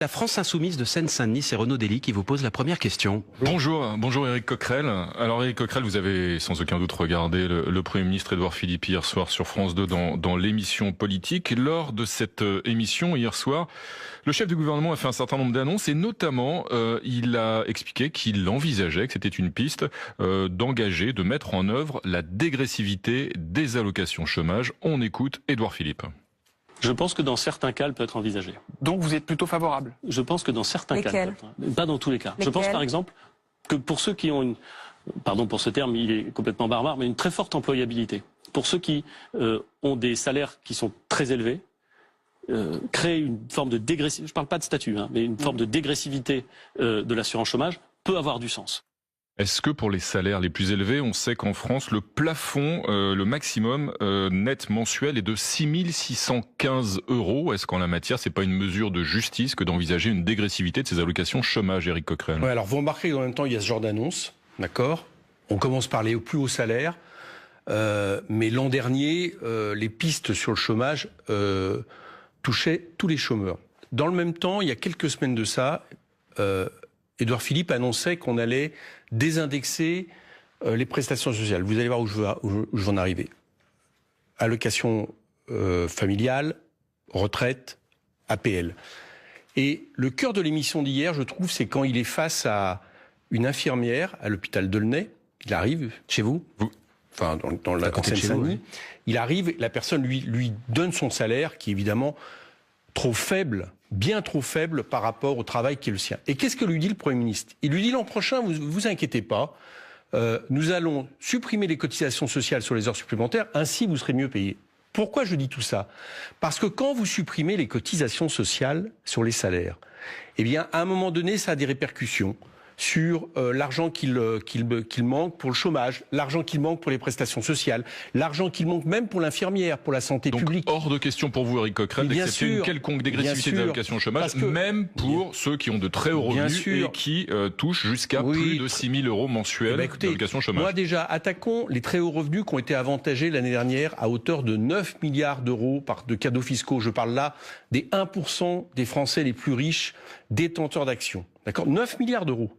La France insoumise de Seine-Saint-Denis, c'est Renaud Dely qui vous pose la première question. Bonjour Éric Coquerel. Alors Éric Coquerel, vous avez sans aucun doute regardé le Premier ministre Édouard Philippe hier soir sur France 2 dans l'émission politique. Lors de cette émission hier soir, le chef du gouvernement a fait un certain nombre d'annonces et notamment il a expliqué qu'il envisageait, que c'était une piste, d'engager, de mettre en œuvre la dégressivité des allocations chômage. On écoute Édouard Philippe. Je pense que dans certains cas, elle peut être envisagée. Donc vous êtes plutôt favorable? Je pense que dans certains cas, pas dans tous les cas. Je pense par exemple que pour ceux qui ont une, pardon pour ce terme, il est complètement barbare, mais une très forte employabilité, pour ceux qui ont des salaires qui sont très élevés, créer une forme de dégressivité, je ne parle pas de statut, mais une forme de dégressivité de l'assurance chômage peut avoir du sens. Est-ce que pour les salaires les plus élevés, on sait qu'en France, le plafond, le maximum net mensuel est de 6 615 €? Est-ce qu'en la matière, c'est pas une mesure de justice que d'envisager une dégressivité de ces allocations chômage, Éric Coquerel? Ouais, alors vous remarquez qu'en même temps, il y a ce genre d'annonce, d'accord? On commence par les plus hauts salaires, mais l'an dernier, les pistes sur le chômage touchaient tous les chômeurs. Dans le même temps, il y a quelques semaines de ça, Édouard Philippe annonçait qu'on allait désindexer les prestations sociales. Vous allez voir où je veux en arriver. Allocation familiale, retraite, APL. Et le cœur de l'émission d'hier, je trouve, c'est quand il est face à une infirmière à l'hôpital d'Aulnay. Il arrive chez vous, enfin dans la Seine-Saint-Denis. Il arrive, la personne lui donne son salaire, qui est évidemment trop faible, bien trop faible par rapport au travail qui est le sien. Et qu'est-ce que lui dit le Premier ministre? Il lui dit l'an prochain, vous inquiétez pas, nous allons supprimer les cotisations sociales sur les heures supplémentaires, ainsi vous serez mieux payé. Pourquoi je dis tout ça? Parce que quand vous supprimez les cotisations sociales sur les salaires, eh bien, à un moment donné, ça a des répercussions sur l'argent qu'il manque pour le chômage, l'argent qu'il manque pour les prestations sociales, l'argent qu'il manque même pour l'infirmière, pour la santé publique. Donc hors de question pour vous, Éric Coquerel, d'accepter une quelconque dégressivité des allocations chômage, même pour ceux qui ont de très hauts revenus et qui touchent jusqu'à plus de 6 000 € mensuels d'allocations chômage. Moi déjà, attaquons les très hauts revenus qui ont été avantagés l'année dernière à hauteur de 9 milliards d'euros de cadeaux fiscaux. Je parle là des 1% des Français les plus riches détenteurs d'actions. D'accord, 9 milliards d'euros.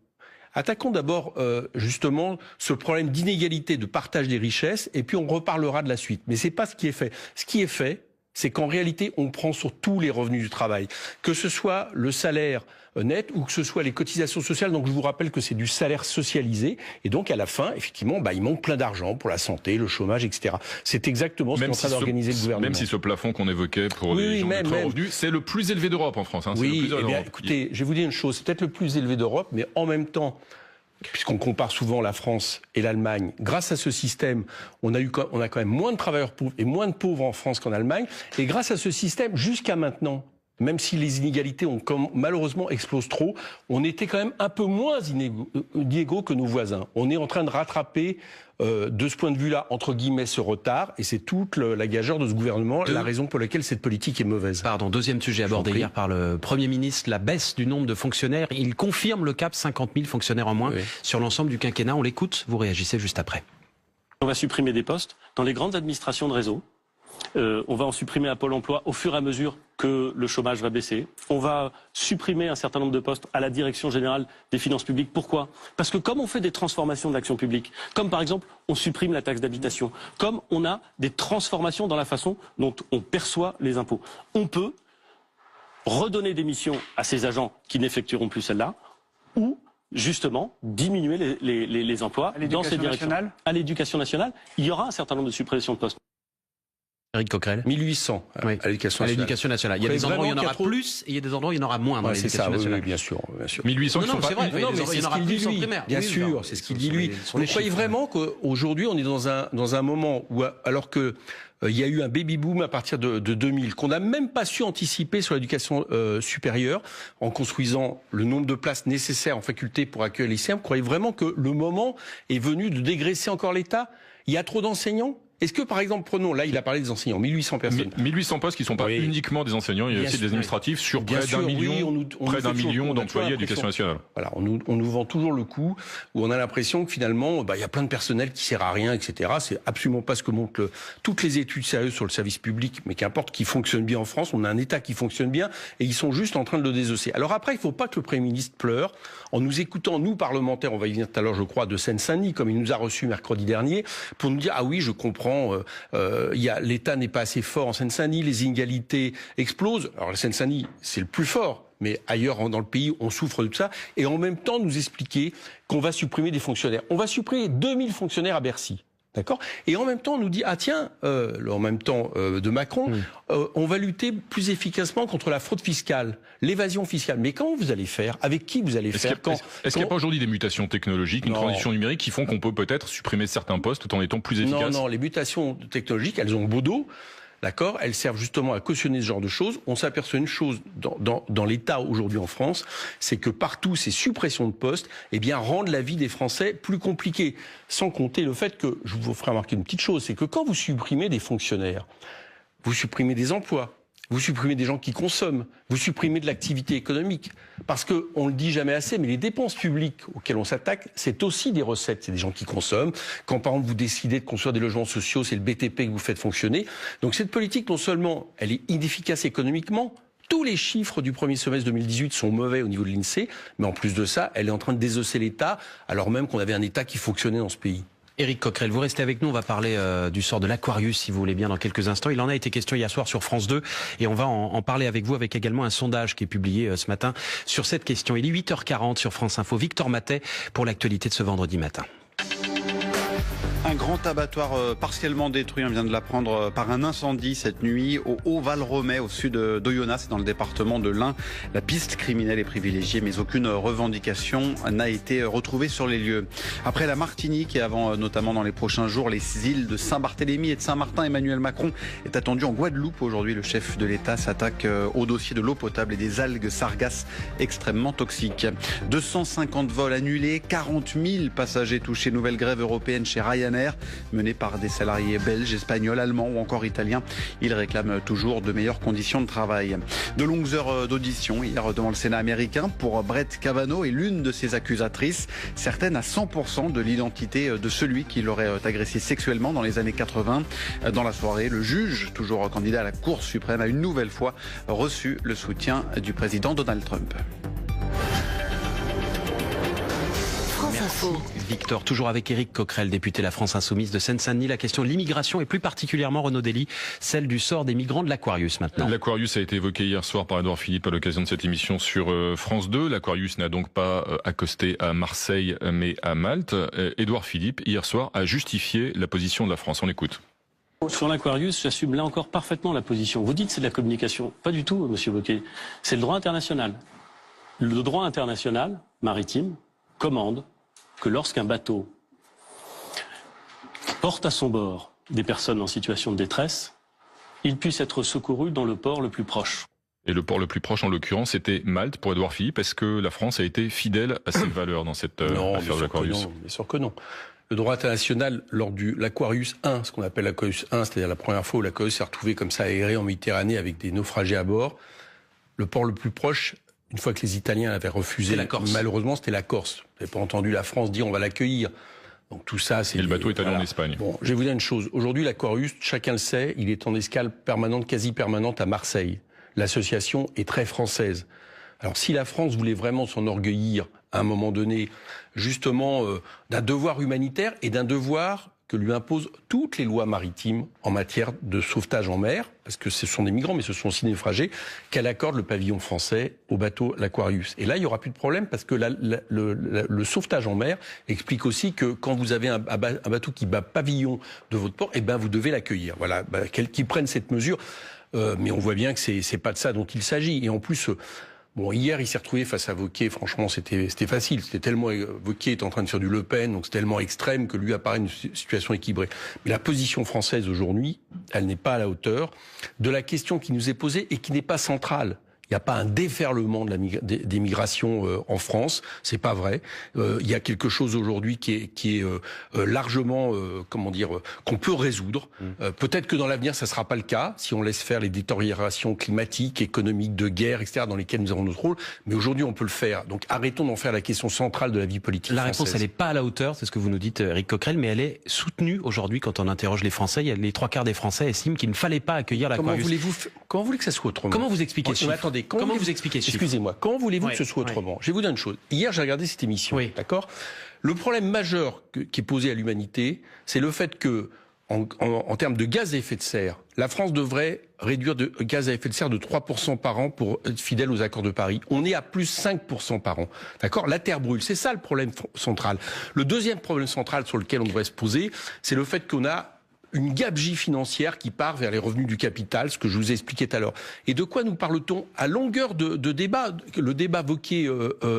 Attaquons d'abord justement ce problème d'inégalité de partage des richesses et puis on reparlera de la suite. Mais c'est pas ce qui est fait. Ce qui est fait, c'est qu'en réalité, on prend sur tous les revenus du travail, que ce soit le salaire net ou que ce soit les cotisations sociales. Donc je vous rappelle que c'est du salaire socialisé et donc à la fin, effectivement, il manque plein d'argent pour la santé, le chômage, etc. C'est exactement ce qu'est en train d'organiser le gouvernement. Même si ce plafond qu'on évoquait pour les gens de très revenus, c'est le plus élevé d'Europe en France. Oui, eh bien, écoutez, je vais vous dire une chose, c'est peut-être le plus élevé d'Europe, mais en même temps, puisqu'on compare souvent la France et l'Allemagne, grâce à ce système, on a quand même moins de travailleurs pauvres et moins de pauvres en France qu'en Allemagne. Et grâce à ce système, jusqu'à maintenant, même si les inégalités malheureusement explosent trop, on était quand même un peu moins inégaux que nos voisins. On est en train de rattraper de ce point de vue-là, entre guillemets, ce retard, et c'est toute la gageure de ce gouvernement, la raison pour laquelle cette politique est mauvaise. Pardon, deuxième sujet abordé hier par le Premier ministre, la baisse du nombre de fonctionnaires. Il confirme le cap 50 000 fonctionnaires en moins sur l'ensemble du quinquennat. On l'écoute, vous réagissez juste après. On va supprimer des postes dans les grandes administrations de réseau. On va en supprimer à Pôle emploi au fur et à mesure que le chômage va baisser. On va supprimer un certain nombre de postes à la Direction générale des finances publiques. Pourquoi? Parce que comme on fait des transformations de l'action publique, comme par exemple on supprime la taxe d'habitation, comme on a des transformations dans la façon dont on perçoit les impôts, on peut redonner des missions à ces agents qui n'effectueront plus celles-là, ou justement diminuer les emplois dans ces directions. À l'éducation nationale, il y aura un certain nombre de suppressions de postes. Éric Coquerel. 1800 à l'éducation nationale. Il y a des endroits où il y en aura plus et il y a des endroits où il y en aura moins dans l'éducation nationale. Oui, bien sûr. 1800 qui sont pas... c'est vrai, il y en aura plus en primaire. Bien sûr, c'est ce qu'il dit lui. Vous croyez vraiment qu'aujourd'hui on est dans un moment où, alors que il y a eu un baby-boom à partir de 2000, qu'on n'a même pas su anticiper sur l'éducation supérieure, en construisant le nombre de places nécessaires en faculté pour accueillir les lycéens, vous croyez vraiment que le moment est venu de dégraisser encore l'État? Il y a trop d'enseignants? Est-ce que, par exemple, prenons, là, il a parlé des enseignants, 1800 personnes. 1800 postes qui ne sont pas uniquement des enseignants, il y a aussi des administratifs sur près d'un million d'employés d'éducation nationale. Voilà, on nous vend toujours le coup, où on a l'impression que finalement, il y a plein de personnel qui sert à rien, etc. C'est absolument pas ce que montrent toutes les études sérieuses sur le service public, mais qu'importe, qui fonctionne bien en France. On a un État qui fonctionne bien, et ils sont juste en train de le désosser. Alors après, il faut pas que le Premier ministre pleure en nous écoutant, nous parlementaires, on va y venir tout à l'heure, je crois, de Seine-Saint-Denis, comme il nous a reçus mercredi dernier, pour nous dire, ah oui, je comprends, l'État n'est pas assez fort en Seine-Saint-Denis, les inégalités explosent. Alors la Seine-Saint-Denis, c'est le plus fort, mais ailleurs dans le pays, on souffre de tout ça. Et en même temps, nous expliquer qu'on va supprimer des fonctionnaires. On va supprimer 2000 fonctionnaires à Bercy. D'accord. Et en même temps, on nous dit, ah tiens, en même temps de Macron, on va lutter plus efficacement contre la fraude fiscale, l'évasion fiscale. Mais comment vous allez faire? Avec qui vous allez faire? Est-ce qu'il n'y a pas aujourd'hui des mutations technologiques, une transition numérique qui font qu'on peut peut-être supprimer certains postes tout en étant plus efficace? Non, les mutations technologiques, elles ont beau dos. D'accord, elles servent justement à cautionner ce genre de choses. On s'aperçoit une chose dans l'État aujourd'hui en France, c'est que partout ces suppressions de postes, rendent la vie des Français plus compliquée. Sans compter le fait que, je vous ferai remarquer une petite chose, c'est que quand vous supprimez des fonctionnaires, vous supprimez des emplois. Vous supprimez des gens qui consomment, vous supprimez de l'activité économique. Parce que, on le dit jamais assez, mais les dépenses publiques auxquelles on s'attaque, c'est aussi des recettes, c'est des gens qui consomment. Quand par exemple vous décidez de construire des logements sociaux, c'est le BTP que vous faites fonctionner. Donc cette politique, non seulement elle est inefficace économiquement, tous les chiffres du premier semestre 2018 sont mauvais au niveau de l'INSEE, mais en plus de ça, elle est en train de désosser l'État, alors même qu'on avait un État qui fonctionnait dans ce pays. Éric Coquerel, vous restez avec nous, on va parler du sort de l'Aquarius, si vous voulez bien, dans quelques instants. Il en a été question hier soir sur France 2, et on va en parler avec vous, avec également un sondage qui est publié ce matin sur cette question. Il est 8h40 sur France Info. Victor Matet pour l'actualité de ce vendredi matin. Un grand abattoir partiellement détruit, on vient de l'apprendre, par un incendie cette nuit au Haut-Val-Romey, au sud d'Oyonnax, dans le département de l'Ain. La piste criminelle est privilégiée, mais aucune revendication n'a été retrouvée sur les lieux. Après la Martinique et avant notamment dans les prochains jours les îles de Saint-Barthélemy et de Saint-Martin, Emmanuel Macron est attendu en Guadeloupe. Aujourd'hui, le chef de l'État s'attaque au dossier de l'eau potable et des algues sargasses extrêmement toxiques. 250 vols annulés, 40 000 passagers touchés. Nouvelle grève européenne chez Ryanair, menée par des salariés belges, espagnols, allemands ou encore italiens. Ils réclament toujours de meilleures conditions de travail. De longues heures d'audition hier devant le Sénat américain pour Brett Kavanaugh et l'une de ses accusatrices, certaine à 100% de l'identité de celui qui l'aurait agressé sexuellement dans les années 80. Dans la soirée, le juge, toujours candidat à la Cour suprême, a une nouvelle fois reçu le soutien du président Donald Trump. Merci Victor. Toujours avec Éric Coquerel, député La France Insoumise de Seine-Saint-Denis. La question de l'immigration et plus particulièrement, Renaud Dely, celle du sort des migrants de l'Aquarius maintenant. L'Aquarius a été évoqué hier soir par Édouard Philippe à l'occasion de cette émission sur France 2. L'Aquarius n'a donc pas accosté à Marseille mais à Malte. Édouard Philippe, hier soir, a justifié la position de la France. On écoute. Sur l'Aquarius, j'assume là encore parfaitement la position. Vous dites c'est de la communication. Pas du tout, monsieur Bocquet. C'est le droit international. Le droit international maritime commande que lorsqu'un bateau porte à son bord des personnes en situation de détresse, il puisse être secouru dans le port le plus proche. Et le port le plus proche, en l'occurrence, c'était Malte pour Édouard Philippe. Est-ce que la France a été fidèle à ses valeurs dans cette affaire de l'Aquarius? Non, bien sûr que non. Le droit international, lors du l'Aquarius 1, ce qu'on appelle l'Aquarius 1, c'est-à-dire la première fois où l'Aquarius s'est retrouvé comme ça aéré en Méditerranée avec des naufragés à bord, le port le plus proche, une fois que les Italiens l'avaient refusé, malheureusement, c'était la Corse. Vous n'avez pas entendu la France dire on va l'accueillir. Donc tout ça, c'est... Et le bateau est allé en Espagne. Bon, je vais vous dire une chose. Aujourd'hui, l'Aquarius, chacun le sait, il est en escale permanente, quasi permanente à Marseille. L'association est très française. Alors si la France voulait vraiment s'enorgueillir à un moment donné, justement, d'un devoir humanitaire et d'un devoir que lui imposent toutes les lois maritimes en matière de sauvetage en mer, parce que ce sont des migrants, mais ce sont aussi des naufragés, qu'elle accorde le pavillon français au bateau l'Aquarius. Et là, il n'y aura plus de problème, parce que le sauvetage en mer explique aussi que quand vous avez un bateau qui bat pavillon de votre port, eh ben vous devez l'accueillir. Voilà, qu'ils prennent cette mesure. Mais on voit bien que c'est pas de ça dont il s'agit. Et en plus... Bon, hier, il s'est retrouvé face à Wauquiez. Franchement, c'était facile. C'était tellement, Wauquiez est en train de faire du Le Pen, donc c'est tellement extrême que lui apparaît une situation équilibrée. Mais la position française aujourd'hui, elle n'est pas à la hauteur de la question qui nous est posée et qui n'est pas centrale. Il Il n'y a pas un déferlement des migrations en France. C'est pas vrai. Il y a quelque chose aujourd'hui qui est largement, qu'on peut résoudre. Peut-être que dans l'avenir, ça sera pas le cas si on laisse faire les détériorations climatiques, économiques, de guerre, etc., dans lesquelles nous avons notre rôle. Mais aujourd'hui, on peut le faire. Donc arrêtons d'en faire la question centrale de la vie politique La française. réponse, elle n'est pas à la hauteur, c'est ce que vous nous dites, Éric Coquerel, mais elle est soutenue aujourd'hui quand on interroge les Français. Il y a les 3/4 des Français estiment qu'il ne fallait pas accueillir l'Aquarius. Comment voulez que ça soit autrement? Comment vous expliquez ce chiffre? Attendez, comment vous expliquez ce chiffre? Excusez-moi, comment voulez-vous que ce soit autrement? Je vais vous dire une chose. Hier, j'ai regardé cette émission, d'accord? Le problème majeur qui est posé à l'humanité, c'est le fait que, en termes de gaz à effet de serre, la France devrait réduire de gaz à effet de serre de 3% par an pour être fidèle aux accords de Paris. On est à plus 5% par an. D'accord? La terre brûle. C'est ça le problème central. Le deuxième problème central sur lequel on devrait se poser, c'est le fait qu'on a une gabegie financière qui part vers les revenus du capital, ce que je vous ai expliqué tout à l'heure. Et de quoi nous parle-t-on à longueur de débat? Le débat évoqué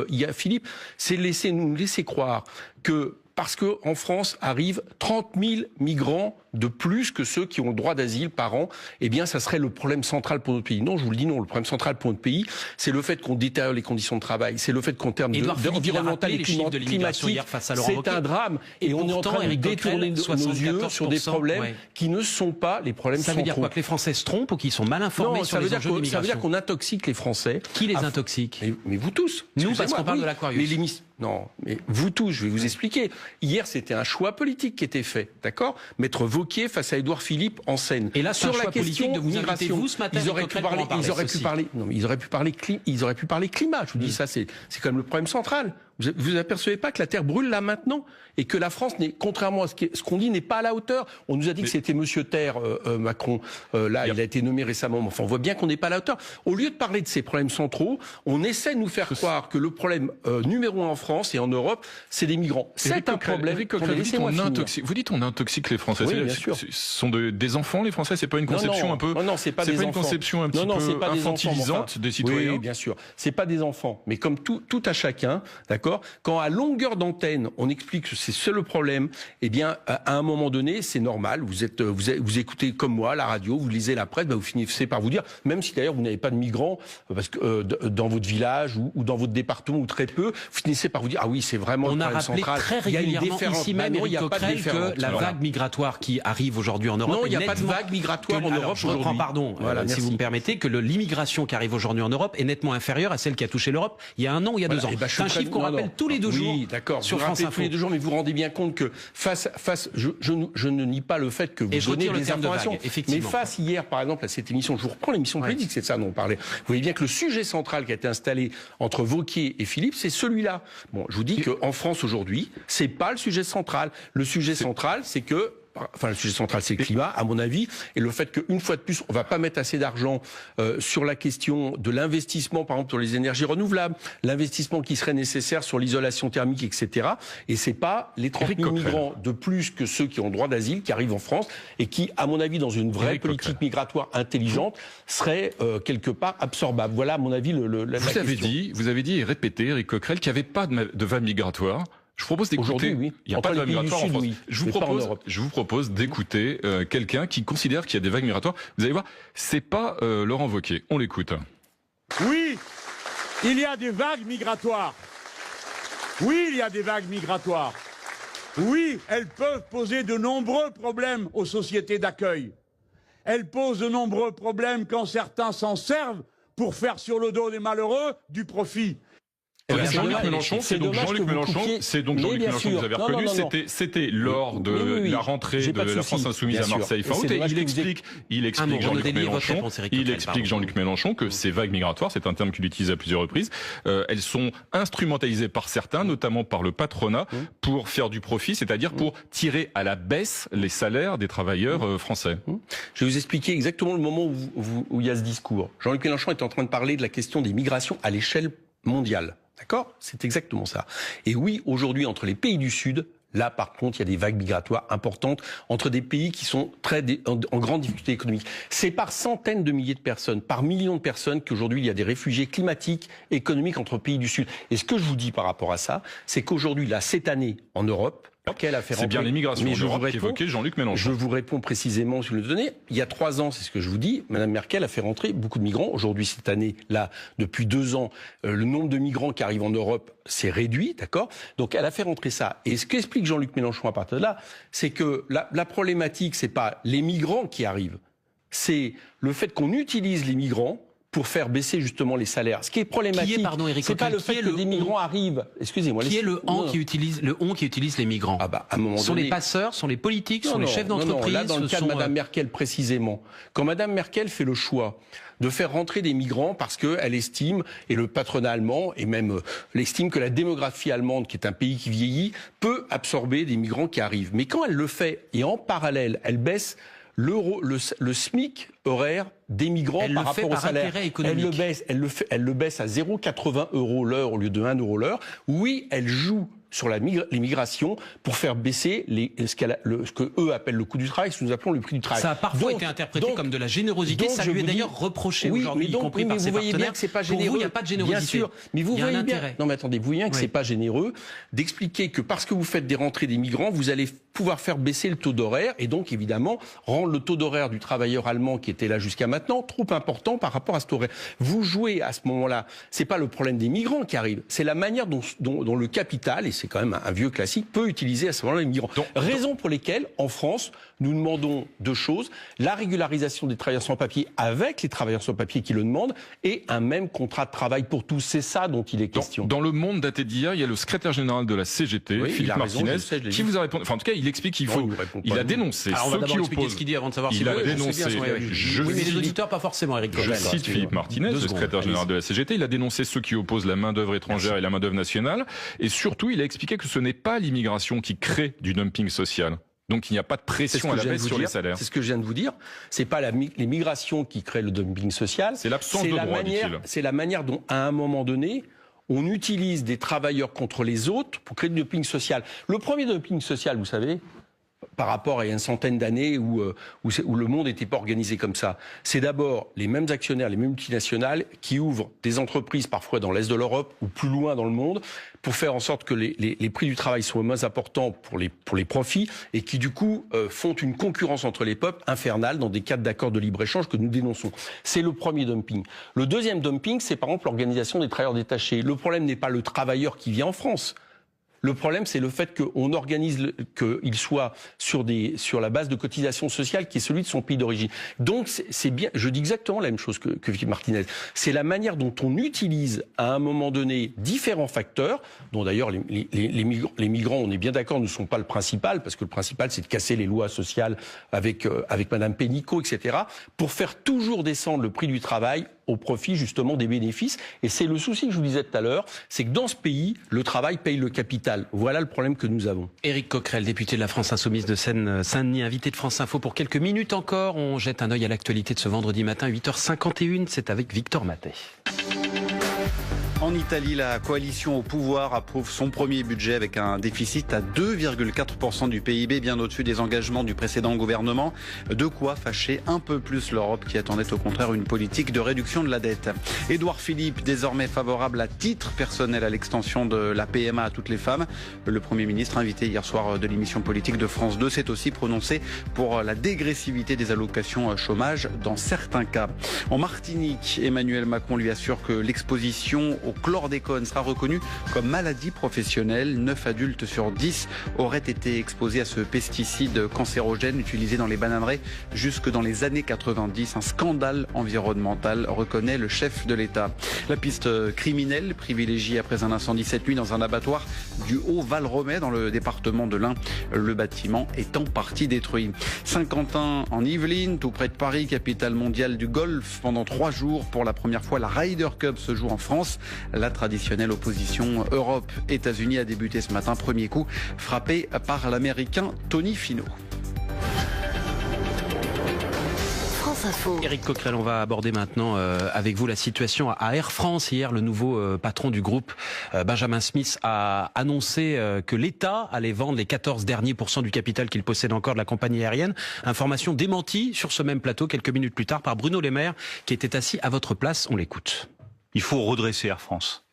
il y a Philippe, c'est nous laisser croire que parce que en France arrivent 30 000 migrants de plus que ceux qui ont le droit d'asile par an, eh bien, ça serait le problème central pour notre pays. Non, je vous le dis non. Le problème central pour notre pays, c'est le fait qu'on détériore les conditions de travail. C'est le fait qu'en termes d'environnemental et climatique, c'est un drame. Et on est en train de détourner nos yeux sur des problèmes qui ne sont pas les problèmes centraux. Ça veut dire quoi? Que les Français se trompent ou qu'ils sont mal informés sur les enjeux de l'immigration? Ça veut dire qu'on intoxique les Français. Qui les intoxique? Mais vous tous. Nous, parce qu'on parle de l'Aquarius. Non, mais vous tous, je vais vous expliquer. Hier, c'était un choix politique qui était fait, d'accord? Mettre Wauquiez face à Édouard Philippe en scène. Et là, sur la question de vous inviter vous ce matin, ils auraient pu parler climat. Je vous dis ça, c'est quand même le problème central. Vous apercevez pas que la terre brûle là maintenant et que la France n'est, contrairement à ce qu'on dit, n'est pas à la hauteur. On nous a dit que c'était Monsieur Terre, Macron. Il a été nommé récemment. Enfin, on voit bien qu'on n'est pas à la hauteur. Au lieu de parler de ces problèmes centraux, on essaie de nous faire croire que le problème numéro 1 en France et en Europe, c'est des migrants. C'est un problème. Vous dites on intoxique les Français. Oui, bien sûr. Ce sont des enfants, les Français. C'est pas une conception un peu. Non, c'est pas des enfants. C'est pas une conception un petit peu infantilisante des citoyens. Oui, bien sûr. C'est pas des enfants. Mais comme tout à chacun, d'accord. Quand à longueur d'antenne, on explique que c'est ça le problème, eh bien, à un moment donné, c'est normal. Vous écoutez comme moi la radio, vous lisez la presse, vous finissez par vous dire, même si d'ailleurs vous n'avez pas de migrants, parce que dans votre village ou dans votre département ou très peu, vous finissez par vous dire, ah oui, c'est vraiment le problème central. On a rappelé très régulièrement ici même, Éric Coquerel, que la vague migratoire qui arrive aujourd'hui en Europe. Non, il n'y a pas de vague migratoire en Europe aujourd'hui. Je reprends, pardon, si vous me permettez, que l'immigration qui arrive aujourd'hui en Europe est nettement inférieure à celle qui a touché l'Europe il y a 1 an ou il y a 2 ans. C'est un chiffre qu'on rappelle tous les 2 jours. Oui, d'accord. Sur France Info. Tous les 2 jours, mais vous vous rendez bien compte que je ne nie pas le fait que vous donnez des informations. Mais face hier, par exemple, à cette émission, je vous reprends l'émission politique, c'est de ça dont on parlait. Vous voyez bien que le sujet central qui a été installé entre Wauquiez et Philippe, c'est celui-là. Bon, je vous dis qu'en France aujourd'hui, c'est pas le sujet central. Le sujet central, c'est que le sujet central, c'est le climat, à mon avis, et le fait qu'une fois de plus, on va pas mettre assez d'argent sur la question de l'investissement, par exemple, sur les énergies renouvelables, l'investissement qui serait nécessaire sur l'isolation thermique, etc. Et c'est pas les 30 000 migrants de plus que ceux qui ont le droit d'asile qui arrivent en France et qui, à mon avis, dans une vraie politique migratoire intelligente, seraient quelque part absorbables. Voilà, à mon avis, la question. Vous avez dit et répété, Éric Coquerel, qu'il n'y avait pas de vague migratoire. Je vous propose d'écouter. Aujourd'hui, oui. Il n'y a pas de vague migratoire en France. Je vous propose d'écouter quelqu'un qui considère qu'il y a des vagues migratoires. Vous allez voir, c'est pas Laurent Wauquiez. On l'écoute. Oui, il y a des vagues migratoires. Oui, il y a des vagues migratoires. Oui, elles peuvent poser de nombreux problèmes aux sociétés d'accueil. Elles posent de nombreux problèmes quand certains s'en servent pour faire sur le dos des malheureux du profit. Jean-Luc Mélenchon, c'est donc Jean-Luc Mélenchon que vous avez reconnu. C'était lors de la rentrée de la France Insoumise à Marseille fin août. Et il explique Jean-Luc Mélenchon que ces vagues migratoires, c'est un terme qu'il utilise à plusieurs reprises, elles sont instrumentalisées par certains, notamment par le patronat, pour faire du profit, c'est-à-dire pour tirer à la baisse les salaires des travailleurs français. Je vais vous expliquer exactement le moment où il y a ce discours. Jean-Luc Mélenchon est en train de parler de la question des migrations à l'échelle mondiale. D'accord? C'est exactement ça. Et oui, aujourd'hui, entre les pays du Sud, là, par contre, il y a des vagues migratoires importantes entre des pays qui sont en grande difficulté économique. C'est par centaines de milliers de personnes, par millions de personnes qu'aujourd'hui, il y a des réfugiés climatiques, économiques entre pays du Sud. Et ce que je vous dis par rapport à ça, c'est qu'aujourd'hui, là, cette année, en Europe, Merkel a fait C'est bien rentrer- l'immigration Mais en je vous Europe réponds- qu'évoquait Jean-Luc Mélenchon. Je vous réponds précisément sur le donné. Il y a 3 ans, c'est ce que je vous dis, Mme Merkel a fait rentrer beaucoup de migrants. Aujourd'hui, cette année-là, depuis 2 ans, le nombre de migrants qui arrivent en Europe s'est réduit, d'accord ? Donc elle a fait rentrer ça. Et ce qu'explique Jean-Luc Mélenchon à partir de là, c'est que la problématique, c'est pas les migrants qui arrivent, c'est le fait qu'on utilise les migrants pour faire baisser justement les salaires. Ce qui est problématique, pardon, Éric c'est pas Coquerel, le fait qui est que le des migrants arrivent. Excusez-moi. Qui est le Non, on non. qui utilise les migrants? Ah bah, à un moment Ce sont donné- les passeurs, ce sont les politiques, ce sont les chefs non, d'entreprise. là, dans le ce cas de sont, Mme Merkel précisément, quand Mme Merkel fait le choix de faire rentrer des migrants parce qu'elle estime, et le patronat allemand, et même l'estime que la démographie allemande, qui est un pays qui vieillit, peut absorber des migrants qui arrivent. Mais quand elle le fait, et en parallèle, elle baisse le SMIC horaire des migrants Elle par le fait rapport au par salaire. intérêt économique. Elle le baisse à 0,80 € l'heure au lieu de 1 € l'heure. Oui, elle joue sur l'immigration pour faire baisser ce que eux appellent le coût du travail, ce que nous appelons le prix du travail. Ça a parfois été interprété comme de la générosité. Ça lui est d'ailleurs reproché aujourd'hui, y compris par ses vous voyez bien partenaires. que c'est pas Pour généreux. vous, il n'y a pas de générosité. Bien sûr, mais vous Il y a un voyez bien. intérêt. Non, mais attendez, vous voyez bien que Oui. c'est pas généreux d'expliquer que parce que vous faites des rentrées des migrants, vous allez pouvoir faire baisser le taux d'horaire et donc évidemment rendre le taux d'horaire du travailleur allemand qui était là jusqu'à maintenant trop important par rapport à ce taux horaire. Vous jouez à ce moment-là, c'est pas le problème des migrants qui arrivent, c'est la manière dont le capital, et c'est quand même un vieux classique, peut utiliser à ce moment-là les migrants. Raison pour lesquelles, en France, nous demandons 2 choses, la régularisation des travailleurs sans papier avec les travailleurs sans papier qui le demandent et un même contrat de travail pour tous. C'est ça dont il est question. Dans le Monde daté d'hier, il y a le secrétaire général de la CGT, Oui, il Philippe a raison, Martinez, je sais, je l'ai qui vu. vous a répondu. Enfin, en tout cas, il explique qu'il Non, faut. il nous répond pas, Il a nous. dénoncé Alors on va ceux qui d'abord expliquer ce opposent. qu'il dit avant de savoir Il si a vous dénoncé. Oui, mais les auditeurs, pas forcément, Éric Je Coquerel. cite Philippe Martinez, le secrétaire général de la CGT. Il a dénoncé ceux qui opposent la main-d'œuvre étrangère et la main-d'œuvre nationale. Et surtout, il a expliqué que ce n'est pas l'immigration qui crée du dumping social. Donc il n'y a pas de pression à la baisse sur les salaires. C'est ce que je viens de vous dire. C'est pas les migrations qui créent le dumping social. C'est l'absence de droit, dit-il. C'est la manière dont, à un moment donné, on utilise des travailleurs contre les autres pour créer du dumping social. Le premier dumping social, vous savez, par rapport à une centaine d'années où le monde n'était pas organisé comme ça. C'est d'abord les mêmes actionnaires, les mêmes multinationales qui ouvrent des entreprises parfois dans l'Est de l'Europe ou plus loin dans le monde pour faire en sorte que les prix du travail soient moins importants pour les profits et qui du coup font une concurrence entre les peuples infernale dans des cadres d'accords de libre-échange que nous dénonçons. C'est le premier dumping. Le deuxième dumping, c'est par exemple l'organisation des travailleurs détachés. Le problème n'est pas le travailleur qui vient en France. Le problème, c'est le fait qu'on organise qu'il soit sur la base de cotisation sociale qui est celui de son pays d'origine. Donc, c'est bien, je dis exactement la même chose que Philippe Martinez. C'est la manière dont on utilise, à un moment donné, différents facteurs, dont d'ailleurs les migrants, on est bien d'accord, ne sont pas le principal, parce que le principal, c'est de casser les lois sociales avec Madame Pénicaud, etc., pour faire toujours descendre le prix du travail au profit justement des bénéfices. Et c'est le souci que je vous disais tout à l'heure, c'est que dans ce pays, le travail paye le capital. Voilà le problème que nous avons. Éric Coquerel, député de la France Insoumise de Seine-Saint-Denis, invité de France Info pour quelques minutes encore. On jette un œil à l'actualité de ce vendredi matin, 8h51. C'est avec Victor Maté. En Italie, la coalition au pouvoir approuve son premier budget avec un déficit à 2,4% du PIB, bien au-dessus des engagements du précédent gouvernement. De quoi fâcher un peu plus l'Europe qui attendait au contraire une politique de réduction de la dette. Édouard Philippe, désormais favorable à titre personnel à l'extension de la PMA à toutes les femmes. Le Premier ministre, invité hier soir de l'émission politique de France 2, s'est aussi prononcé pour la dégressivité des allocations chômage dans certains cas. En Martinique, Emmanuel Macron lui assure que l'exposition au chlordécone sera reconnue comme maladie professionnelle. 9 adultes sur 10 auraient été exposés à ce pesticide cancérogène utilisé dans les bananeraies jusque dans les années 90. Un scandale environnemental, reconnaît le chef de l'État. La piste criminelle privilégiée après un incendie cette nuit dans un abattoir du Haut-Val-Romey dans le département de l'Ain. Le bâtiment est en partie détruit. Saint-Quentin en Yvelines, tout près de Paris, capitale mondiale du golf. Pendant 3 jours, pour la première fois, la Ryder Cup se joue en France. La traditionnelle opposition Europe-États-Unis a débuté ce matin, premier coup frappé par l'Américain Tony Finau. Éric Coquerel, on va aborder maintenant avec vous la situation à Air France. Hier, le nouveau patron du groupe, Benjamin Smith, a annoncé que l'État allait vendre les 14 derniers % du capital qu'il possède encore de la compagnie aérienne. Information démentie sur ce même plateau quelques minutes plus tard par Bruno Le Maire, qui était assis à votre place. On l'écoute. Il faut redresser Air France.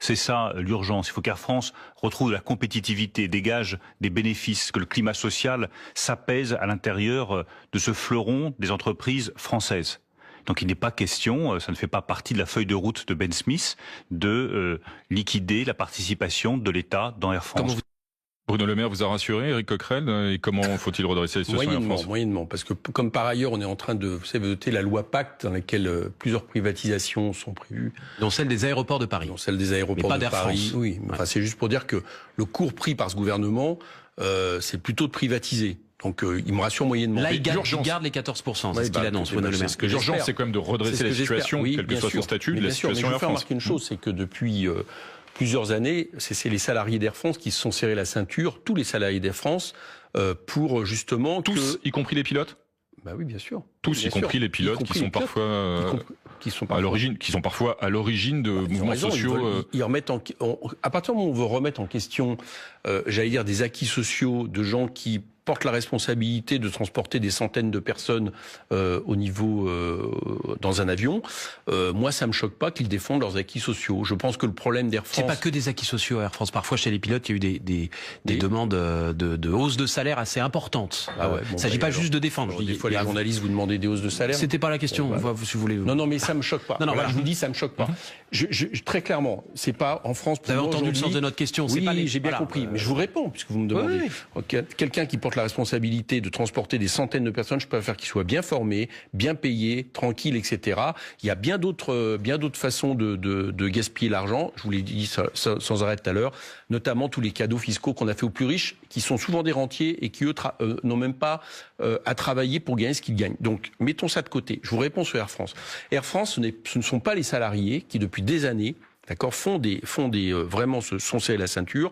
C'est ça l'urgence. Il faut qu'Air France retrouve la compétitivité, dégage des bénéfices, que le climat social s'apaise à l'intérieur de ce fleuron des entreprises françaises. Donc il n'est pas question, ça ne fait pas partie de la feuille de route de Ben Smith, de liquider la participation de l'État dans Air France. Bruno Le Maire vous a rassuré, Éric Coquerel, et comment faut-il redresser la situation en France ? Moyennement, parce que comme par ailleurs on est en train de voter la loi Pacte dans laquelle plusieurs privatisations sont prévues. Dont celle des aéroports de Paris. Dont celle des aéroports de Paris. Oui, mais enfin, c'est juste pour dire que le cours pris par ce gouvernement, c'est plutôt de privatiser. Donc il me rassure moyennement. Là, il garde les 14%, c'est ce qu'il annonce, Bruno Le Maire. L'urgence, c'est quand même de redresser la situation, quel que soit son statut, de la situation Air France. Je veux remarquer une chose, c'est que depuis plusieurs années, c'est les salariés d'Air France qui se sont serrés la ceinture, tous les salariés d'Air France, pour justement... Tous, y compris les pilotes ? Bah oui, bien sûr. Tous, y compris les pilotes qui sont parfois à l'origine de mouvements sociaux. Ils remettent à partir du moment où on veut remettre en question, j'allais dire, des acquis sociaux de gens qui portent la responsabilité de transporter des centaines de personnes au niveau dans un avion, moi ça me choque pas qu'ils défendent leurs acquis sociaux. Je pense que le problème d'Air France... C'est pas que des acquis sociaux à Air France. Parfois chez les pilotes, il y a eu des demandes de hausse de salaire assez importantes. Il ne s'agit pas juste de défendre. Des fois les journalistes vous demandez des hausses de salaire. C'était pas la question, si vous voulez. Non, mais ça me choque pas. Je vous dis, ça me choque pas. Très clairement, c'est pas en France... Vous avez entendu le sens de notre question. Oui, j'ai bien compris. Mais je vous réponds, puisque vous me demandez. Quelqu'un qui porte la responsabilité de transporter des centaines de personnes, je préfère qu'il soit bien formé, bien payé, tranquille, etc. Il y a bien d'autres façons de gaspiller l'argent. Je vous l'ai dit sans arrêt tout à l'heure, notamment tous les cadeaux fiscaux qu'on a fait aux plus riches, qui sont souvent des rentiers et qui, eux, n'ont même pas à travailler pour gagner ce qu'ils gagnent. Donc, mettons ça de côté. Je vous réponds sur Air France. Air France, ce ne sont pas les salariés qui, depuis des années, vraiment se sont serrés la ceinture,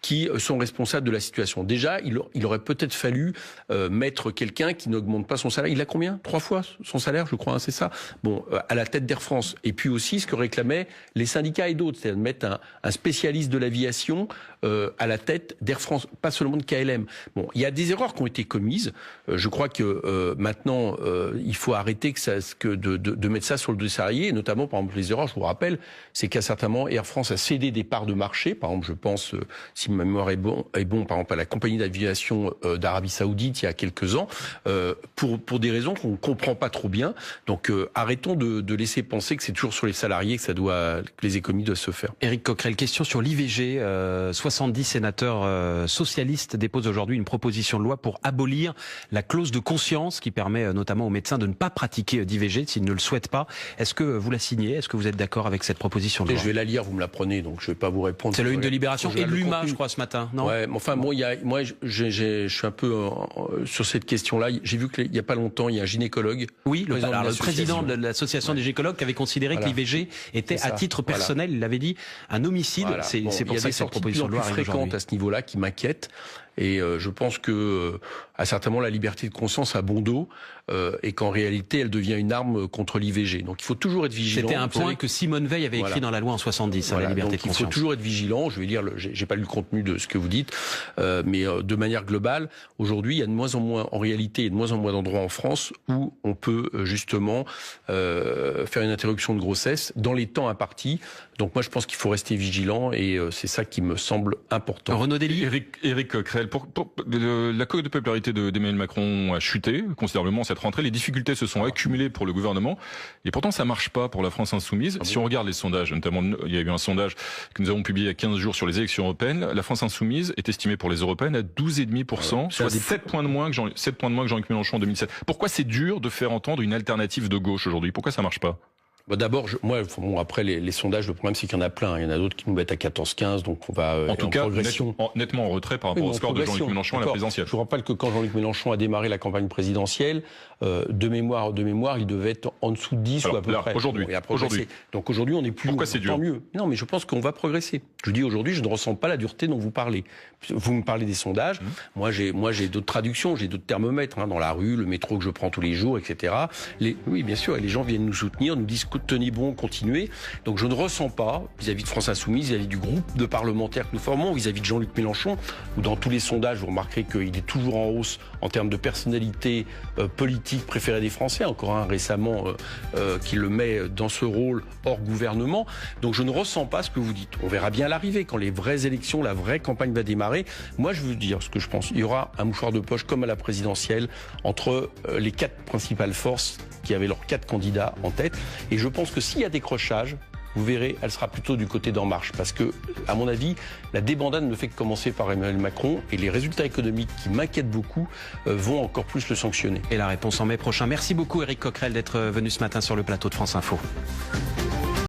qui sont responsables de la situation. Déjà, il aurait peut-être fallu mettre quelqu'un qui n'augmente pas son salaire. Il a combien ? 3 fois son salaire, je crois, hein, c'est ça ? Bon, à la tête d'Air France. Et puis aussi, ce que réclamaient les syndicats et d'autres, c'est-à-dire de mettre un spécialiste de l'aviation à la tête d'Air France, pas seulement de KLM. Bon, il y a des erreurs qui ont été commises. Je crois que maintenant, il faut arrêter de mettre ça sur le dos des salariés, et notamment, par exemple, les erreurs, je vous rappelle, c'est qu'à certains moments, Air France a cédé des parts de marché. Par exemple, je pense, si ma mémoire est bon, par exemple, à la compagnie d'aviation d'Arabie Saoudite il y a quelques ans, pour des raisons qu'on ne comprend pas trop bien. Donc arrêtons de laisser penser que c'est toujours sur les salariés que les économies doivent se faire. Éric Coquerel, question sur l'IVG. 70 sénateurs socialistes déposent aujourd'hui une proposition de loi pour abolir la clause de conscience qui permet notamment aux médecins de ne pas pratiquer d'IVG s'ils ne le souhaitent pas. Est-ce que vous la signez ? Est-ce que vous êtes d'accord avec cette proposition de loi ? Je vais la lire, vous me la prenez, donc je ne vais pas vous répondre. C'est le Une de Libération et de l'UMA, je crois, ce matin. Non, ouais, mais enfin bon, je suis un peu sur cette question-là. J'ai vu qu'il y a pas longtemps, il y a un gynécologue. Oui, le président de l'association des gynécologues qui avait considéré que l'IVG était à titre personnel, il l'avait dit, un homicide. C'est pour ça que cette proposition de loi arrive fréquente à ce niveau-là qui m'inquiète. Et je pense que à certains moments la liberté de conscience a bon dos et qu'en réalité elle devient une arme contre l'IVG. Donc il faut toujours être vigilant. C'était un point que Simone Veil avait écrit dans la loi en 70, la liberté de conscience. Il faut toujours être vigilant. Je vais lire, j'ai pas lu le contenu de ce que vous dites, mais de manière globale, aujourd'hui il y a de moins en moins, en réalité, il y a de moins en moins d'endroits en France où on peut justement faire une interruption de grossesse dans les temps impartis. Donc moi je pense qu'il faut rester vigilant et c'est ça qui me semble important. Renaud Dely. Éric Coquerel, la cote de popularité d'Emmanuel Macron a chuté considérablement cette rentrée. Les difficultés se sont accumulées pour le gouvernement et pourtant ça marche pas pour la France insoumise. Si on regarde les sondages, notamment il y a eu un sondage que nous avons publié il y a 15 jours sur les élections européennes, la France insoumise est estimée pour les européennes à 12,5%, soit 7 points de moins que Jean-Luc Mélenchon en 2007. Pourquoi c'est dur de faire entendre une alternative de gauche aujourd'hui ? Pourquoi ça marche pas ? D'abord, après les sondages, le problème c'est qu'il y en a plein. Il y en a d'autres qui nous mettent à 14-15, donc on va en tout cas nettement en retrait par rapport au score de Jean-Luc Mélenchon à la présidentielle. Je vous rappelle que quand Jean-Luc Mélenchon a démarré la campagne présidentielle, de mémoire, il devait être en dessous de 10 ou à peu près. Aujourd'hui. Donc aujourd'hui, on est plus. Pourquoi c'est dur ? Tant mieux. Non, mais je pense qu'on va progresser. Je vous dis aujourd'hui, je ne ressens pas la dureté dont vous parlez. Vous me parlez des sondages. Moi, j'ai d'autres traductions, j'ai d'autres thermomètres dans la rue, le métro que je prends tous les jours, etc. Oui, bien sûr. Et les gens viennent nous soutenir, nous disent tenez bon, continuez. Donc je ne ressens pas, vis-à-vis de France Insoumise, vis-à-vis du groupe de parlementaires que nous formons, vis-à-vis de Jean-Luc Mélenchon, où dans tous les sondages, vous remarquerez qu'il est toujours en hausse en termes de personnalité politique préférée des Français. Encore un récemment qui le met dans ce rôle hors gouvernement. Donc je ne ressens pas ce que vous dites. On verra bien à l'arrivée, quand les vraies élections, la vraie campagne va démarrer. Moi, je veux dire ce que je pense. Il y aura un mouchoir de poche comme à la présidentielle entre les 4 principales forces qui avaient leurs 4 candidats en tête. Et je pense que s'il y a décrochage, vous verrez, elle sera plutôt du côté d'En Marche. Parce que, à mon avis, la débandade ne fait que commencer par Emmanuel Macron et les résultats économiques qui m'inquiètent beaucoup vont encore plus le sanctionner. Et la réponse en mai prochain. Merci beaucoup Éric Coquerel d'être venu ce matin sur le plateau de France Info.